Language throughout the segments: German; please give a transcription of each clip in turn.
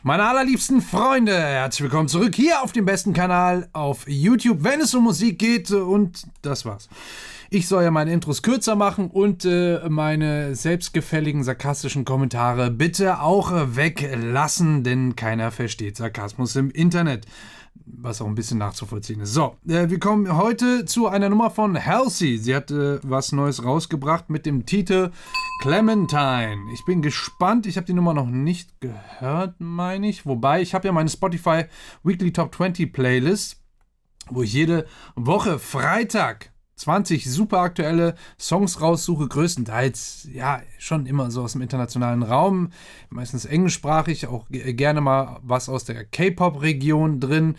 Meine allerliebsten Freunde, herzlich willkommen zurück hier auf dem besten Kanal auf YouTube, wenn es um Musik geht, und das war's. Ich soll ja meine Intros kürzer machen und meine selbstgefälligen sarkastischen Kommentare bitte auch weglassen, denn keiner versteht Sarkasmus im Internet. Was auch ein bisschen nachzuvollziehen ist. So, wir kommen heute zu einer Nummer von Halsey. Sie hat was Neues rausgebracht mit dem Titel Clementine. Ich bin gespannt. Ich habe die Nummer noch nicht gehört, meine ich. Wobei, ich habe ja meine Spotify Weekly Top 20 Playlist, wo ich jede Woche Freitag 20 super aktuelle Songs raussuche, größtenteils, ja, schon immer so aus dem internationalen Raum, meistens englischsprachig, auch gerne mal was aus der K-Pop-Region drin.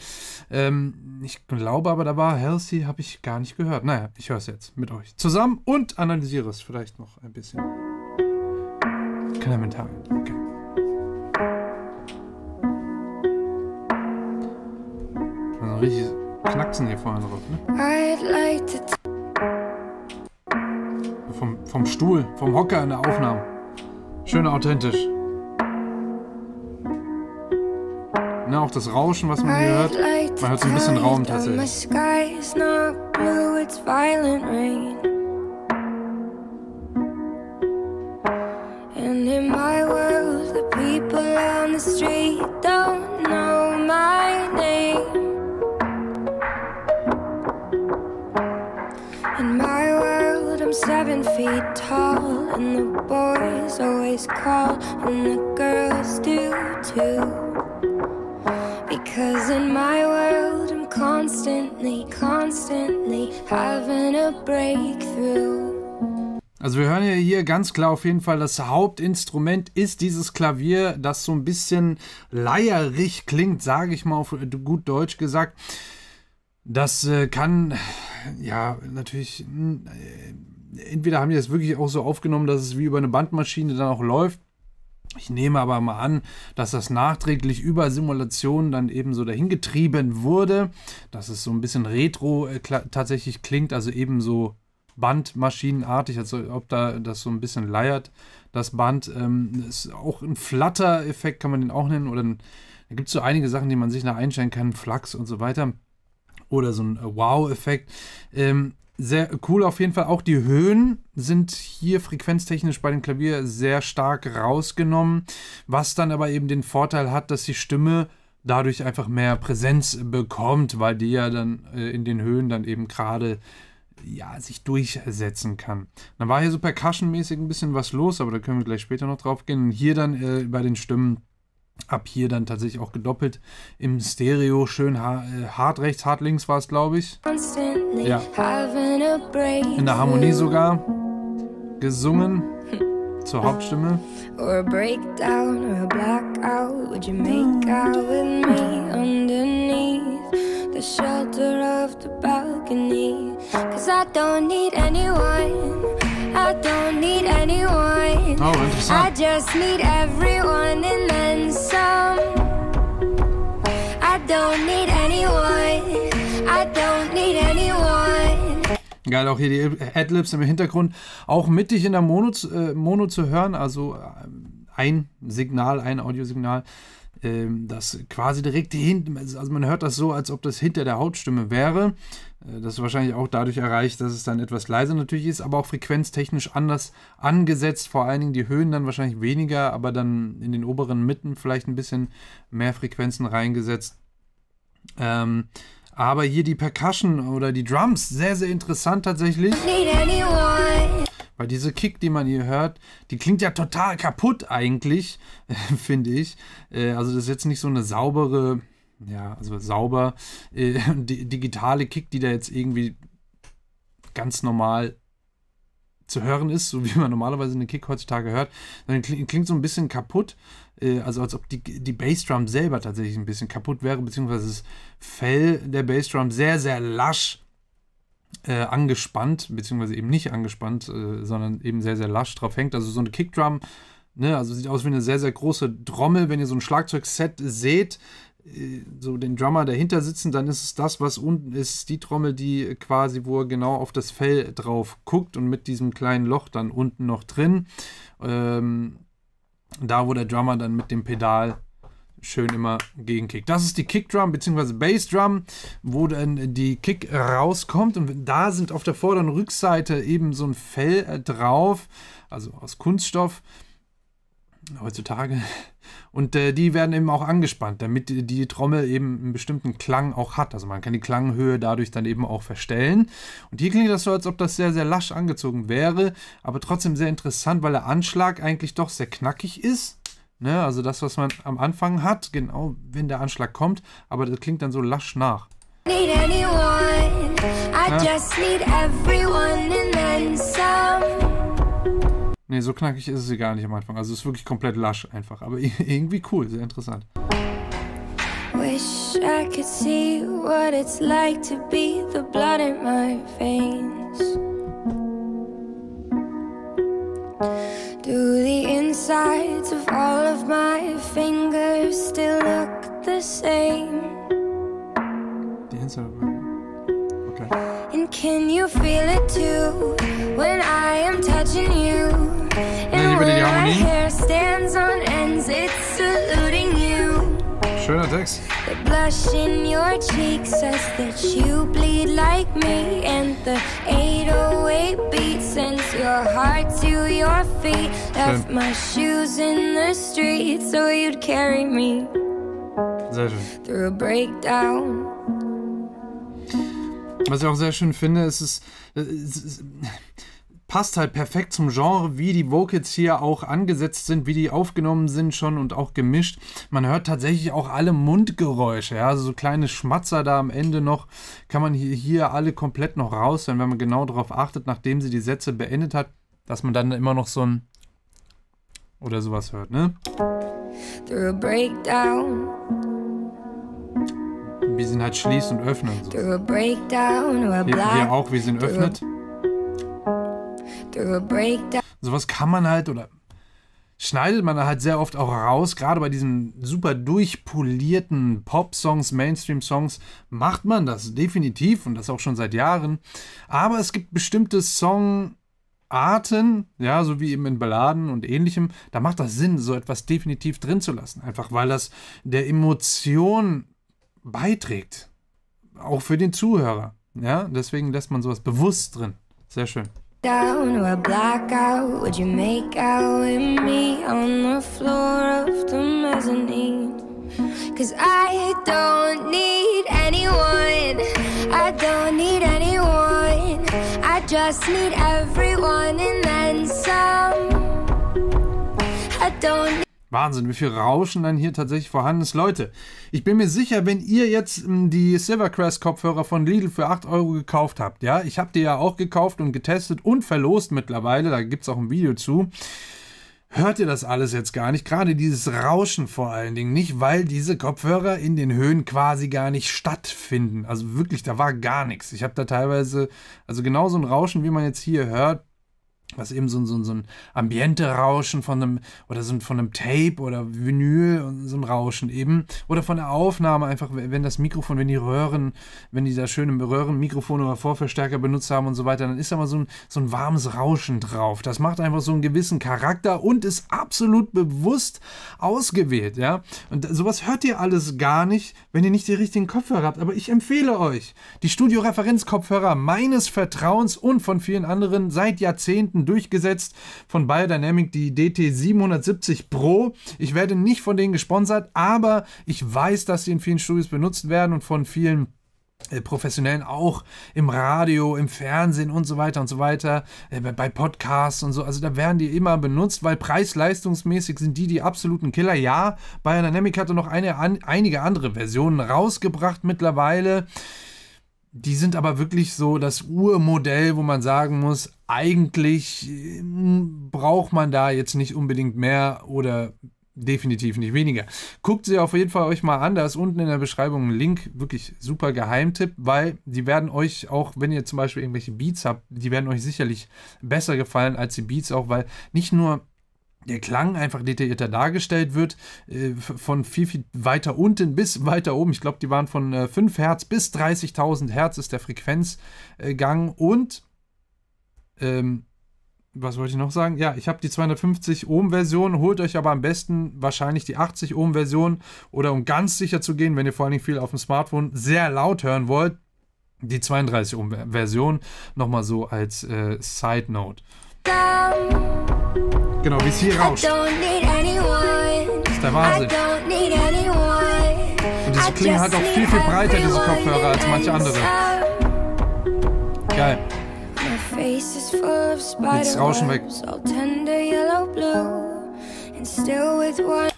Ich glaube aber, da war Halsey, habe ich gar nicht gehört. Naja, ich höre es jetzt mit euch zusammen und analysiere es vielleicht noch ein bisschen. Clementine, okay. Also richtig Knacksen hier vorne drauf, ne? Vom Stuhl, vom Hocker in der Aufnahme. Schön authentisch. Na, auch das Rauschen, was man hier hört. Man hört so ein bisschen Raum tatsächlich. And in my world, the people on the street don't know my name. In my world, I'm 7 feet tall, and the boys always call, and the girls do too. Because in my world, I'm constantly having a breakthrough. Also wir hören ja hier ganz klar auf jeden Fall, das Hauptinstrument ist dieses Klavier, das so ein bisschen leierig klingt, sage ich mal auf gut Deutsch gesagt. Das kann, ja, natürlich, entweder haben die das wirklich auch so aufgenommen, dass es wie über eine Bandmaschine dann auch läuft. Ich nehme aber mal an, dass das nachträglich über Simulationen dann eben so dahin getrieben wurde, dass es so ein bisschen retro tatsächlich klingt, also eben so bandmaschinenartig, also ob da das so ein bisschen leiert, das Band. Ist auch ein Flutter-Effekt, kann man den auch nennen, oder da gibt es so einige Sachen, die man sich nach einstellen kann, Flux und so weiter. Oder so ein Wow-Effekt. Sehr cool auf jeden Fall. Auch die Höhen sind hier frequenztechnisch bei dem Klavier sehr stark rausgenommen, was dann aber eben den Vorteil hat, dass die Stimme dadurch einfach mehr Präsenz bekommt, weil die ja dann in den Höhen dann eben gerade sich durchsetzen kann. Dann war hier so percussion-mäßig ein bisschen was los, aber da können wir gleich später noch drauf gehen. Und hier dann bei den Stimmen ab hier dann tatsächlich auch gedoppelt im Stereo, schön hart rechts, hart links war es, glaube ich. Ja. In der Harmonie sogar gesungen zur Hauptstimme. Or a breakdown or a blackout, would you make out with me underneath the shelter of the balcony? 'Cause I don't need anyone, I don't need anyone. Oh, interessant. I just need everyone and then some. I don't need anyone, I don't need anyone. Geil, auch hier die Adlibs im Hintergrund, auch mittig in der Mono zu hören, also ein Signal, ein Audiosignal, das quasi direkt hinten, also man hört das so, als ob das hinter der Hauptstimme wäre. Das ist wahrscheinlich auch dadurch erreicht, dass es dann etwas leiser natürlich ist, aber auch frequenztechnisch anders angesetzt, vor allen Dingen die Höhen dann wahrscheinlich weniger, aber dann in den oberen Mitten vielleicht ein bisschen mehr Frequenzen reingesetzt. Aber hier die Percussion oder die Drums, sehr, sehr interessant tatsächlich. Weil diese Kick, die man hier hört, die klingt ja total kaputt eigentlich, finde ich. Also das ist jetzt nicht so eine saubere, ja, also sauber digitale Kick, die da jetzt irgendwie ganz normal zu hören ist, so wie man normalerweise eine Kick heutzutage hört. Dann klingt so ein bisschen kaputt, also als ob die Bassdrum selber tatsächlich ein bisschen kaputt wäre, beziehungsweise das Fell der Bassdrum sehr, sehr lasch angespannt, beziehungsweise eben nicht angespannt, sondern eben sehr, sehr lasch drauf hängt. Also so eine Kickdrum, ne, also sieht aus wie eine sehr, sehr große Trommel. Wenn ihr so ein Schlagzeugset seht, so den Drummer dahinter sitzen, dann ist es das, was unten ist, die Trommel, die quasi, wo er genau auf das Fell drauf guckt und mit diesem kleinen Loch dann unten noch drin. Da, wo der Drummer dann mit dem Pedal schön immer gegenkickt. Das ist die Kickdrum bzw. Bassdrum, wo dann die Kick rauskommt und da sind auf der Vorder- und Rückseite eben so ein Fell drauf, also aus Kunststoff heutzutage. Und die werden eben auch angespannt, damit die Trommel eben einen bestimmten Klang auch hat. Also man kann die Klanghöhe dadurch dann eben auch verstellen. Und hier klingt das so, als ob das sehr, sehr lasch angezogen wäre, aber trotzdem sehr interessant, weil der Anschlag eigentlich doch sehr knackig ist. Ne? Also das, was man am Anfang hat, genau wenn der Anschlag kommt, aber das klingt dann so lasch nach. Need anyone, I just need everyone and then some. Ne, so knackig ist es hier gar nicht am Anfang. Also es ist wirklich komplett lasch einfach. Aber irgendwie cool, sehr interessant. Wish I could see what it's like to be the blood in my veins. Do the insides of all of my fingers still look the same? Die Inside. Okay. And can you feel it too when I am touching you? And liebe die when my Harmonie. hair stands on ends, it's saluting you. Schöner Text. The blush in your cheek says that you bleed like me. And the 808 beat sends your heart to your feet. Left my shoes in the street so you'd carry me Sehr schön. through a breakdown. Was ich auch sehr schön finde, es passt halt perfekt zum Genre, wie die Vocals hier auch angesetzt sind, wie die aufgenommen sind schon und auch gemischt. Man hört tatsächlich auch alle Mundgeräusche, ja, also so kleine Schmatzer da am Ende noch, kann man hier alle komplett noch raushören, wenn man genau darauf achtet, nachdem sie die Sätze beendet hat, dass man dann immer noch so ein oder sowas hört, ne? Through a breakdown. Wie sie ihn halt schließt und öffnet und so. Through a breakdown or a Hier auch, wie sie ihn öffnet. Through a breakdown. Sowas kann man halt oder schneidet man halt sehr oft auch raus. Gerade bei diesen super durchpolierten Pop-Songs, Mainstream-Songs macht man das definitiv und das auch schon seit Jahren. Aber es gibt bestimmte Songarten, ja, so wie eben in Balladen und Ähnlichem, da macht das Sinn, so etwas definitiv drin zu lassen. Einfach weil das der Emotion beiträgt. Auch für den Zuhörer. Ja, deswegen lässt man sowas bewusst drin. Sehr schön. Down or a blackout, would you make out with me on the floor of the mezzanine? 'Cause I don't need anyone, I don't need anyone, I just need everyone and then some. I don't need Wahnsinn, wie viel Rauschen dann hier tatsächlich vorhanden ist. Leute, ich bin mir sicher, wenn ihr jetzt die Silvercrest Kopfhörer von Lidl für 8 € gekauft habt, ja, ich habe die ja auch gekauft und getestet und verlost mittlerweile, da gibt es auch ein Video zu, hört ihr das alles jetzt gar nicht, gerade dieses Rauschen vor allen Dingen nicht, weil diese Kopfhörer in den Höhen quasi gar nicht stattfinden. Also wirklich, da war gar nichts. Ich habe da teilweise, also genau so ein Rauschen, wie man jetzt hier hört, was eben so ein Ambiente-Rauschen von einem, oder so von einem Tape oder Vinyl und so ein Rauschen eben. Oder von der Aufnahme einfach, wenn das Mikrofon, wenn die da schöne Röhrenmikrofone oder Vorverstärker benutzt haben und so weiter, dann ist da mal so ein warmes Rauschen drauf. Das macht einfach so einen gewissen Charakter und ist absolut bewusst ausgewählt, ja. Und sowas hört ihr alles gar nicht, wenn ihr nicht die richtigen Kopfhörer habt. Aber ich empfehle euch die Studio-Referenz-Kopfhörer meines Vertrauens und von vielen anderen seit Jahrzehnten durchgesetzt von Beyerdynamic, die DT770 Pro. Ich werde nicht von denen gesponsert, aber ich weiß, dass sie in vielen Studios benutzt werden und von vielen Professionellen auch im Radio, im Fernsehen und so weiter, bei Podcasts und so. Also da werden die immer benutzt, weil preis-leistungsmäßig sind die absoluten Killer. Ja, Beyerdynamic hatte noch einige andere Versionen rausgebracht mittlerweile. Die sind aber wirklich so das Urmodell, wo man sagen muss, eigentlich braucht man da jetzt nicht unbedingt mehr oder definitiv nicht weniger. Guckt sie auf jeden Fall euch mal an, da ist unten in der Beschreibung ein Link, wirklich super Geheimtipp, weil die werden euch auch, wenn ihr zum Beispiel irgendwelche Beats habt, die werden euch sicherlich besser gefallen als die Beats auch, weil nicht nur der Klang einfach detaillierter dargestellt wird, von viel, viel weiter unten bis weiter oben. Ich glaube, die waren von 5 Hertz bis 30.000 Hertz ist der Frequenzgang und was wollte ich noch sagen? Ja, ich habe die 250 Ohm Version, holt euch aber am besten wahrscheinlich die 80 Ohm Version oder um ganz sicher zu gehen, wenn ihr vor allen Dingen viel auf dem Smartphone sehr laut hören wollt, die 32 Ohm Version, nochmal so als Side Note. Genau, wie es hier rauscht. Das ist der Wahnsinn. Und diese klingen halt auch viel, viel breiter, diese Kopfhörer, als manche andere. Geil. Jetzt Rauschen weg.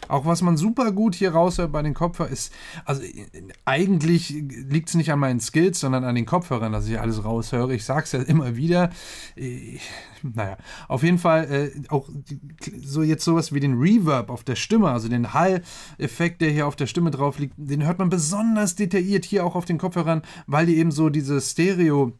Auch was man super gut hier raushört bei den Kopfhörern ist, also eigentlich liegt es nicht an meinen Skills, sondern an den Kopfhörern, dass ich alles raushöre. Ich sag's ja immer wieder. Naja, auf jeden Fall auch so jetzt sowas wie den Reverb auf der Stimme, also den Hall-Effekt, der hier auf der Stimme drauf liegt, den hört man besonders detailliert hier auch auf den Kopfhörern, weil die eben so diese Stereo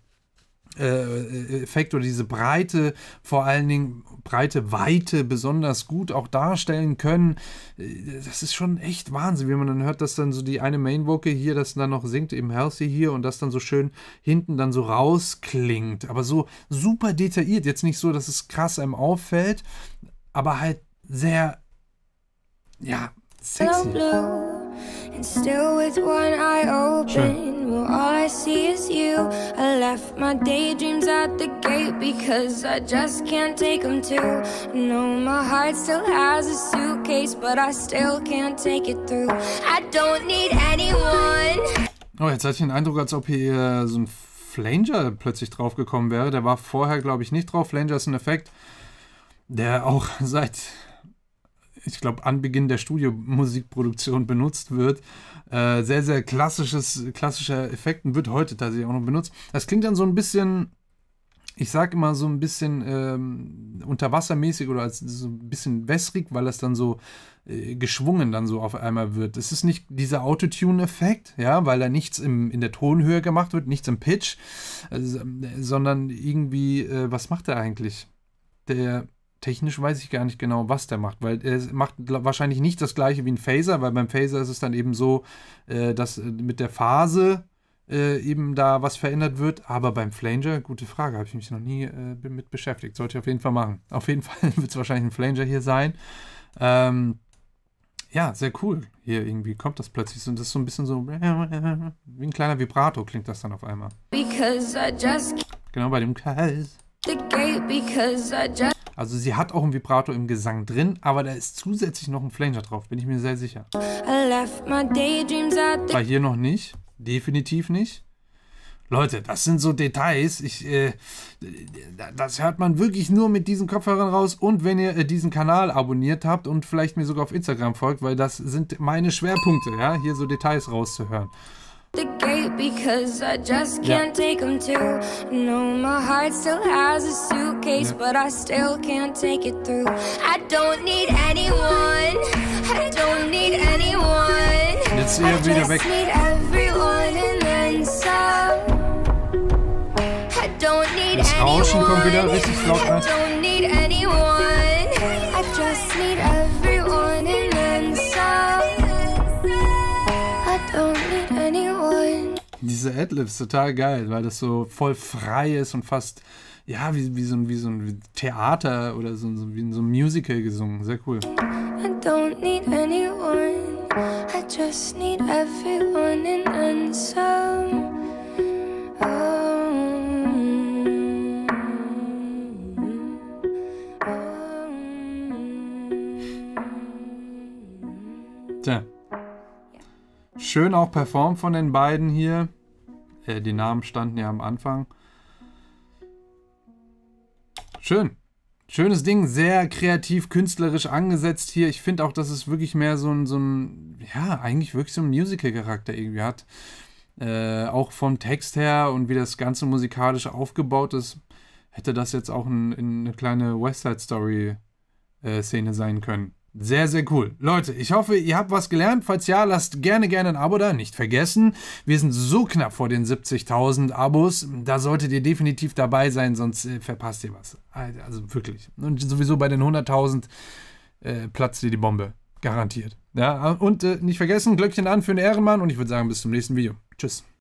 Effekt oder diese Breite, vor allen Dingen breite Weite besonders gut auch darstellen können. Das ist schon echt Wahnsinn, wie man dann hört, dass dann so die eine Main Vocal hier, das dann noch singt, eben Halsey hier und das dann so schön hinten dann so rausklingt, aber so super detailliert, jetzt nicht so, dass es krass einem auffällt, aber halt sehr, ja, sexy. And still with one eye open, well, all I see is you. I left my daydreams at the gate because I just can't take them too. No, my heart still has a suitcase, but I still can't take it through. I don't need anyone. Oh, jetzt hatte ich den Eindruck, als ob hier so ein Flanger plötzlich draufgekommen wäre. Der war vorher, glaube ich, nicht drauf. Flanger ist ein Effekt, der auch seit, ich glaube, Anbeginn der Studiomusikproduktion benutzt wird. Sehr, sehr klassischer Effekt und wird heute tatsächlich auch noch benutzt. Das klingt dann so ein bisschen, ich sag immer so ein bisschen unterwassermäßig oder als so ein bisschen wässrig, weil das dann so geschwungen dann so auf einmal wird. Es ist nicht dieser Autotune-Effekt, ja, weil da nichts in der Tonhöhe gemacht wird, nichts im Pitch, sondern irgendwie, was macht er eigentlich? Technisch weiß ich gar nicht genau, was der macht, weil er macht wahrscheinlich nicht das gleiche wie ein Phaser, weil beim Phaser ist es dann eben so, dass mit der Phase eben da was verändert wird, aber beim Flanger, gute Frage, habe ich mich noch nie mit beschäftigt, sollte ich auf jeden Fall machen. Auf jeden Fall wird es wahrscheinlich ein Flanger hier sein. Ja, sehr cool. Hier irgendwie kommt das plötzlich und das ist so ein bisschen so wie ein kleiner Vibrato klingt das dann auf einmal. Genau, bei dem Kreis. Also sie hat auch ein Vibrato im Gesang drin, aber da ist zusätzlich noch ein Flanger drauf, bin ich mir sehr sicher. War hier noch nicht, definitiv nicht. Leute, das sind so Details, das hört man wirklich nur mit diesen Kopfhörern raus und wenn ihr diesen Kanal abonniert habt und vielleicht mir sogar auf Instagram folgt, weil das sind meine Schwerpunkte, ja, hier so Details rauszuhören. The gate because I just can't take them too. No, my heart still has a suitcase, but I still can't take it through. I don't need anyone. I don't need anyone. Jetzt hier wieder weg. I just need everyone and then some. I don't need das Rauschen kommt wieder richtig laut rein. I don't need anyone. I just need everyone and then some. I don't need anyone. Diese Adlibs, total geil, weil das so voll frei ist und fast, ja, wie so ein Theater oder wie in so einem Musical gesungen. Sehr cool. I don't need anyone, I just need everyone and then some. Tja. Schön auch performt von den beiden hier. Die Namen standen ja am Anfang. Schön. Schönes Ding, sehr kreativ, künstlerisch angesetzt hier. Ich finde auch, dass es wirklich mehr so ein, ja, eigentlich wirklich so ein Musical-Charakter irgendwie hat. Auch vom Text her und wie das Ganze musikalisch aufgebaut ist, hätte das jetzt auch eine kleine West Side Story-Szene sein können. Sehr, sehr cool. Leute, ich hoffe, ihr habt was gelernt. Falls ja, lasst gerne ein Abo da. Nicht vergessen, wir sind so knapp vor den 70.000 Abos. Da solltet ihr definitiv dabei sein, sonst verpasst ihr was. Also wirklich. Und sowieso bei den 100.000 platzt ihr die Bombe. Garantiert. Ja, und nicht vergessen, Glöckchen an für den Ehrenmann. Und ich würde sagen, bis zum nächsten Video. Tschüss.